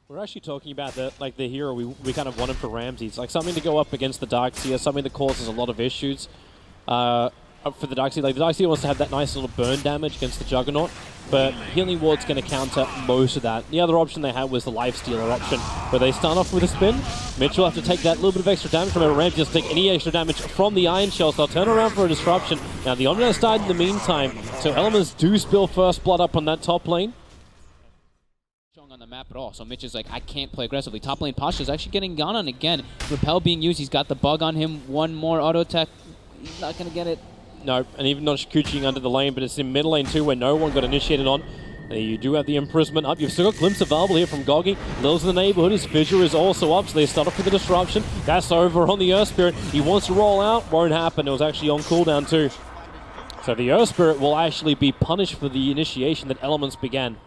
We're actually talking about the hero we kind of wanted for Ramsey. It's like something to go up against the Darkseer, something that causes a lot of issues for the Darkseer. Like the Darkseer wants to have that nice little burn damage against the Juggernaut, but Healing Ward's going to counter most of that. The other option they had was the Lifestealer option, where they start off with a spin. Mitch will have to take that little bit of extra damage. Remember, Ramsey doesn't take any extra damage from the Iron Shell, so they'll turn around for a disruption. Now the Omnius died in the meantime, so Elements do spill first blood up on that top lane. On the map at all, so Mitch is like, I can't play aggressively. Top lane Pasha is actually getting gone on again. Repel being used, he's got the bug on him. One more auto attack, he's not gonna get it. No, and even not Shikuchiing under the lane, but it's in mid lane too, where no one got initiated on. You do have the imprisonment up. You've still got Glimpse available here from Goggy. Lil's in the neighborhood. His fissure is also up, so they start off with the disruption. That's over on the Earth Spirit. He wants to roll out, won't happen. It was actually on cooldown too. So the Earth Spirit will actually be punished for the initiation that Elements began.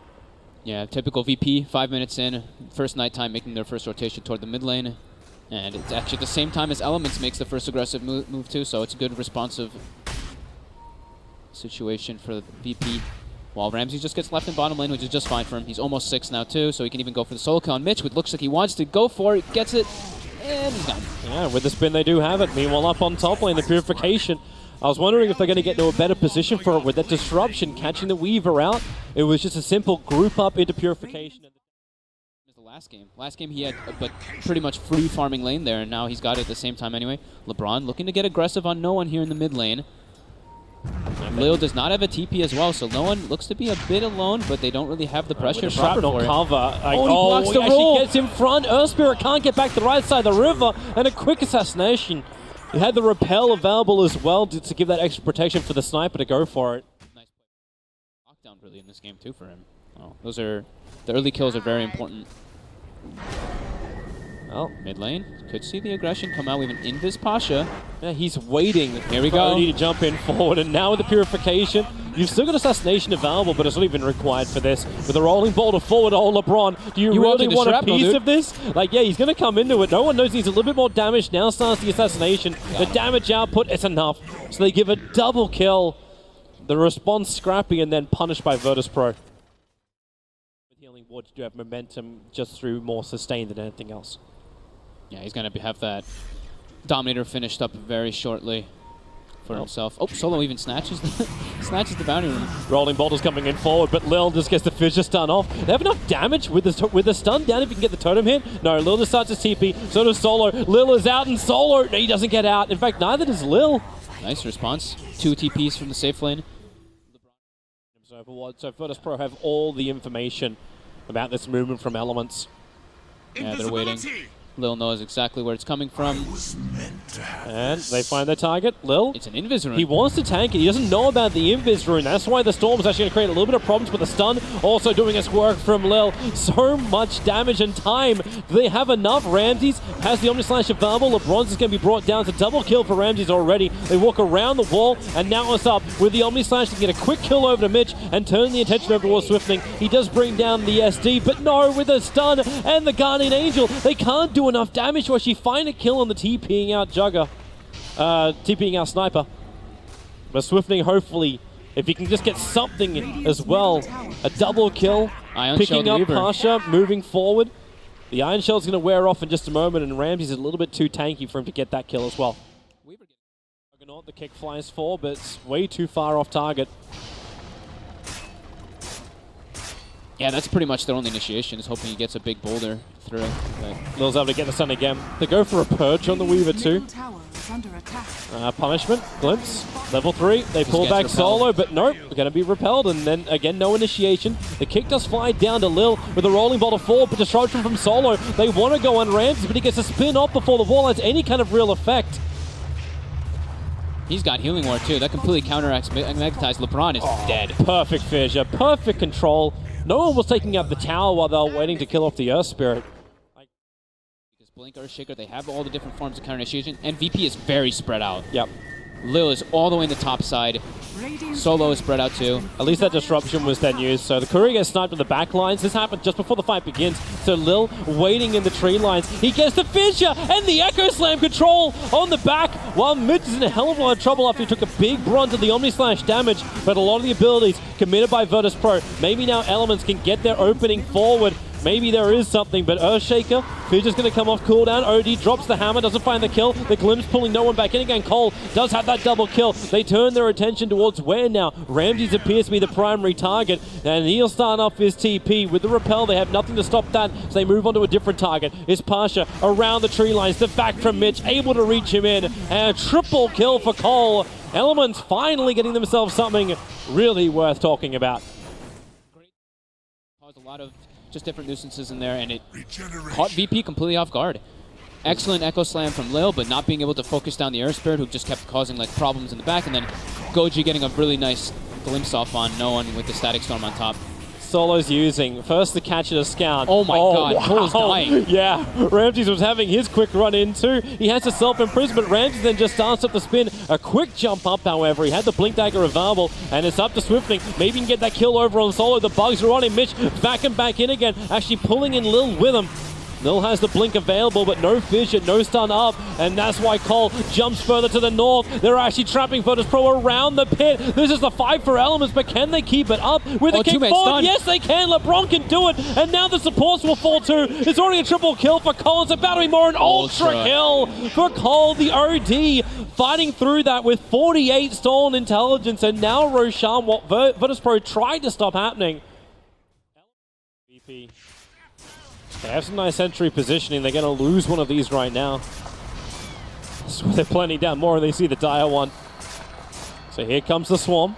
Yeah, typical VP, 5 minutes in, first nighttime making their first rotation toward the mid lane. And it's actually at the same time as Elements makes the first aggressive move too, so it's a good responsive situation for the VP. While Ramsey just gets left in bottom lane, which is just fine for him. He's almost 6 now too, so he can even go for the solo kill on Mitch, which looks like he wants to go for it, gets it, and he's done. Yeah, with the spin they do have it. Meanwhile up on top lane, the Purification. I was wondering if they're going to get into a better position for it with that disruption, catching the Weaver out. It was just a simple group up into Purification. The last game. Last game he had but pretty much free farming lane there, and now he's got it at the same time anyway. LeBron looking to get aggressive on no one here in the mid lane. Lil does not have a TP as well, so no one looks to be a bit alone, but they don't really have the pressure proper for it. Cover. Like, he blocks the roll. Gets in front. Earth Spirit can't get back to the right side of the river, and a quick assassination. He had the repel available as well to give that extra protection for the sniper to go for it. Nice lockdown really in this game too for him. Oh, those are the early kills are very important. Well, mid lane could see the aggression come out. We have an Invis Pasha. Yeah, he's waiting. Here we go. To jump in forward, and now with the Purification, you've still got Assassination available, but it's not even required for this. With a rolling boulder forward, LeBron, do you really want a piece of this? Like, yeah, he's going to come into it. No one knows he's a little bit more damage. Now starts the Assassination. The damage output is enough. So they give a double kill. The response scrappy and then punished by VIRTUS.PRO. With Healing Ward, you do have momentum just through more sustain than anything else. Yeah, he's going to have that Dominator finished up very shortly for himself. Oh, Solo even snatches the bounty room. Rolling boulders coming in forward, but Lil just gets the fissure stun off. They have enough damage with the stun down if you can get the totem hit. No, Lil just starts his TP, so does Solo. Lil is out and Solo, no, he doesn't get out. In fact, neither does Lil. Nice response. 2 TPs from the safe lane. So VIRTUS.PRO have all the information about this movement from Elements. Yeah, they're waiting. Lil knows exactly where it's coming from. And they find their target, Lil. It's an Invis rune. He wants to tank it. He doesn't know about the Invis rune. That's why the Storm is actually going to create a little bit of problems with the stun. Also doing its work from Lil. So much damage and time. Do they have enough? Ramses has the Omnislash available. LeBron's is going to be brought down. It's a double kill for Ramses already. They walk around the wall, and now it's up with the Omnislash to get a quick kill over to Mitch and turn the attention over towards Swiftling. He does bring down the SD, but no, with a stun and the Guardian Angel, they can't do enough damage to actually find a kill on the TPing out Jugger. TPing out Sniper. But Swiftling, hopefully, if he can just get something as well, a double kill, picking up Pasha, moving forward. The Iron Shell's going to wear off in just a moment, and Ramsey's a little bit too tanky for him to get that kill as well. The kick flies for, but it's way too far off target. Yeah, that's pretty much their only initiation, is hoping he gets a big boulder through. Lil's able to get the stun again. They go for a Purge on the Weaver too. Punishment, Glimpse, level 3. They pull back Solo, but nope, they're going to be repelled, and then again, no initiation. The kick does fly down to Lil with a rolling boulder forward, but disruption from Solo. They want to go on Ramses, but he gets a spin off before the wall has any kind of real effect. He's got Healing Ward too. That completely counteracts Magnetize. LeBron is dead. Perfect fissure, perfect control. No one was taking out the tower while they were waiting to kill off the Earth Spirit. Because Blink, Earthshaker, they have all the different forms of counter initiation, and VP is very spread out. Yep. Lil is all the way in the top side. Solo is spread out too. At least that disruption was then used. So the courier gets sniped on the back lines. This happened just before the fight begins. So Lil waiting in the tree lines. He gets the fissure and the Echo Slam control on the back. While Mitch is in a hell of a lot of trouble after he took a big brunt of the Omnislash damage. But a lot of the abilities committed by VIRTUS.PRO. Maybe now Elements can get their opening forward. maybe there is something, but Earthshaker, Fidget's going to come off cooldown. OD drops the hammer, doesn't find the kill. The Glimpse pulling no one back in again. Cole does have that double kill. They turn their attention towards where now? Ramses appears to be the primary target, and he'll start off his TP. With the repel, they have nothing to stop that, so they move on to a different target. It's Pasha around the tree lines, the back from Mitch, able to reach him in, and a triple kill for Cole. Elements finally getting themselves something really worth talking about. Caused a lot of just different nuisances in there, and it caught VP completely off guard. Excellent Echo Slam from Lil, but not being able to focus down the Air Spirit, who just kept causing like problems in the back, and then Goji getting a really nice glimpse off on no one with the Static Storm on top. Solo's using first the catch at a scout. Oh my god, Cole's dying. Yeah, Ramses was having his quick run in too. He has a self-imprisonment. Ramses then just starts up the spin. A quick jump up, however. He had the Blink Dagger available, and it's up to Swiftling. Maybe he can get that kill over on Solo. The bugs are on him. Mitch back and back in again, actually pulling in Lil with him. Lil has the blink available, but no Fidget, no stun up, and that's why Cole jumps further to the north. They're actually trapping VIRTUS.PRO around the pit. This is the fight for Elements, but can they keep it up with a kick forward? Stun. Yes, they can. LeBron can do it, and now the supports will fall too. It's already a triple kill for Cole. It's about to be more an ultra kill for Cole. The OD fighting through that with 48 stolen intelligence, and now Roshan, what VIRTUS.PRO tried to stop happening. VP. They have some nice entry positioning. They're going to lose one of these right now. So they're planning down more and they see the dire one. So here comes the Swarm.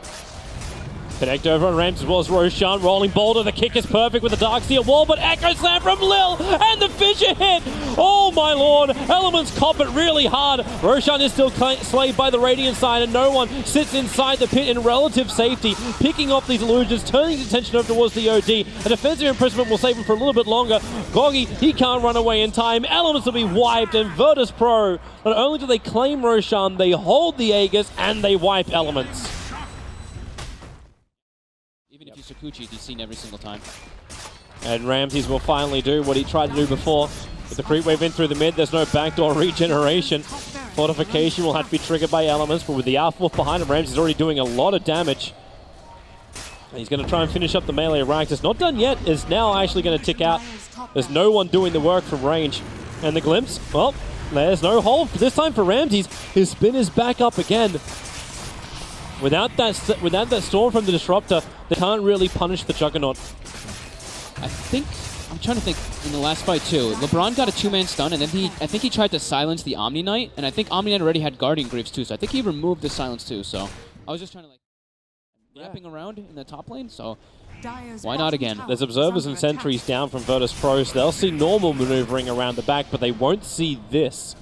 Connect over on Rams as well as Roshan. Rolling boulder. The kick is perfect with the Darkseer wall, but Echo Slam from Lil and the Fissure hit. Oh my lord. Elements cop it really hard. Roshan is still slayed by the Radiant side, and no one sits inside the pit in relative safety, picking off these illusions, turning his attention over towards the OD. A defensive imprisonment will save him for a little bit longer. Goggy, he can't run away in time. Elements will be wiped, and VIRTUS.PRO, not only do they claim Roshan, they hold the Aegis and they wipe Elements. Even if you Sakuchi, he's seen every single time. And Ramses will finally do what he tried to do before. With the creep wave in through the mid, there's no backdoor regeneration. Fortification will have to be triggered by Elements, but with the Alpha Wolf behind him, Ramses is already doing a lot of damage. And he's going to try and finish up the melee ranks. It's not done yet. It's now actually going to tick out. There's no one doing the work from range. And the Glimpse, well, there's no hold. This time for Ramses, his spin is back up again. Without that storm from the Disruptor, they can't really punish the Juggernaut. I think, I'm trying to think, in the last fight too, LeBron got a two-man stun, and then I think he tried to silence the Omni Knight, and I think Omni Knight already had Guardian Greaves too, so I think he removed the silence too, so I was just trying to like, wrapping around in the top lane, so why not again? There's observers and sentries down from VIRTUS.PRO, so they'll see normal maneuvering around the back, but they won't see this.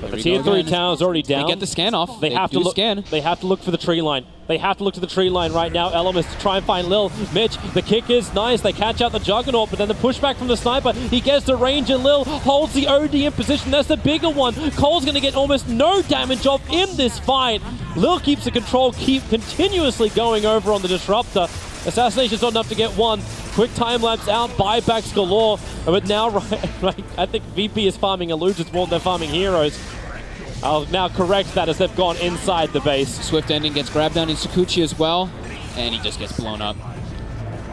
But the tier 3 tower is already down. They get the scan off. They have to look. They have to look for the tree line. They have to look to the tree line right now. Elements to try and find Lil. Mitch, the kick is nice. They catch out the Juggernaut, but then the pushback from the sniper. He gets the range, and Lil holds the OD in position. That's the bigger one. Cole's going to get almost no damage off in this fight. Lil keeps the control, continuously going over on the Disruptor. Assassination's not enough to get one. Quick time lapse out, buybacks galore. But now, right, I think VP is farming illusions more than they're farming heroes. I'll now correct that as they've gone inside the base. Swift ending gets grabbed down in Sakuchi as well, and he just gets blown up.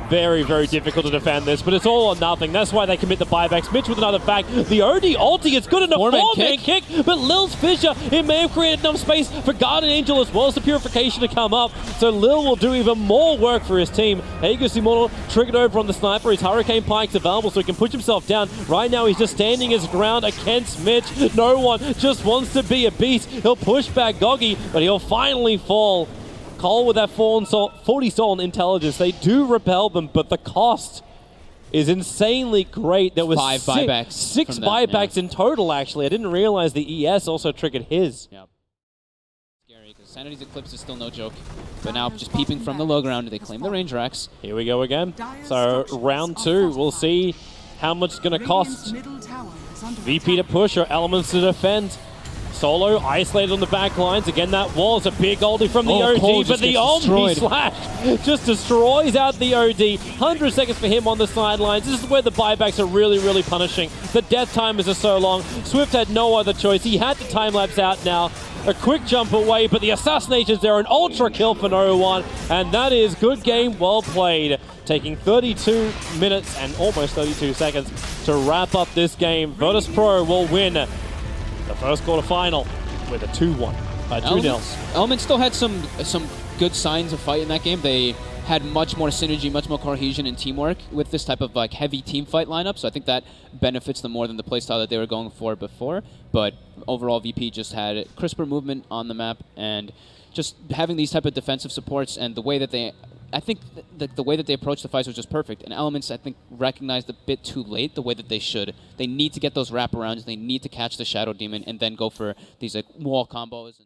Very, very difficult to defend this, but it's all or nothing. That's why they commit the buybacks. Mitch with another fact. The OD ulti is good enough. Four-man kick, but Lil's Fissure, it may have created enough space for Guardian Angel as well as the Purification to come up. So Lil will do even more work for his team. Aegis Immortal triggered over on the sniper. His Hurricane Pike's available so he can push himself down. Right now he's just standing his ground against Mitch. No one just wants to be a beast. He'll push back Goggy, but he'll finally fall. Cole with that 40 stolen intelligence, they do repel them, but the cost is insanely great. There was six buybacks in total, actually. I didn't realize the ES also triggered his. Yep. Scary, because Sanity's Eclipse is still no joke. But now, just peeping from the low ground, they claim the range racks. Here we go again. So, round 2, we'll see how much it's going to cost VP to push or Elements to defend. Solo isolated on the back lines. Again, that wall is a big oldie from the OD, but the Omni Slash just destroys out the OD. 100 seconds for him on the sidelines. This is where the buybacks are really, really punishing. The death timers are so long. Swift had no other choice. He had to time-lapse out now. A quick jump away, but the assassinations there, an ultra kill for No One, and that is good game, well played. Taking 32 minutes and almost 32 seconds to wrap up this game. VIRTUS.PRO will win the first quarterfinal with a 2-1, 2-0. Element still had some good signs of fight in that game. They had much more synergy, much more cohesion and teamwork with this type of like heavy team fight lineup. So I think that benefits them more than the playstyle that they were going for before. But overall, VP just had crisper movement on the map, and just having these type of defensive supports and the way that they, I think the way that they approached the fights was just perfect. And Elements, I think, recognized a bit too late the way that they should. They need to get those wraparounds. They need to catch the Shadow Demon and then go for these like wall combos.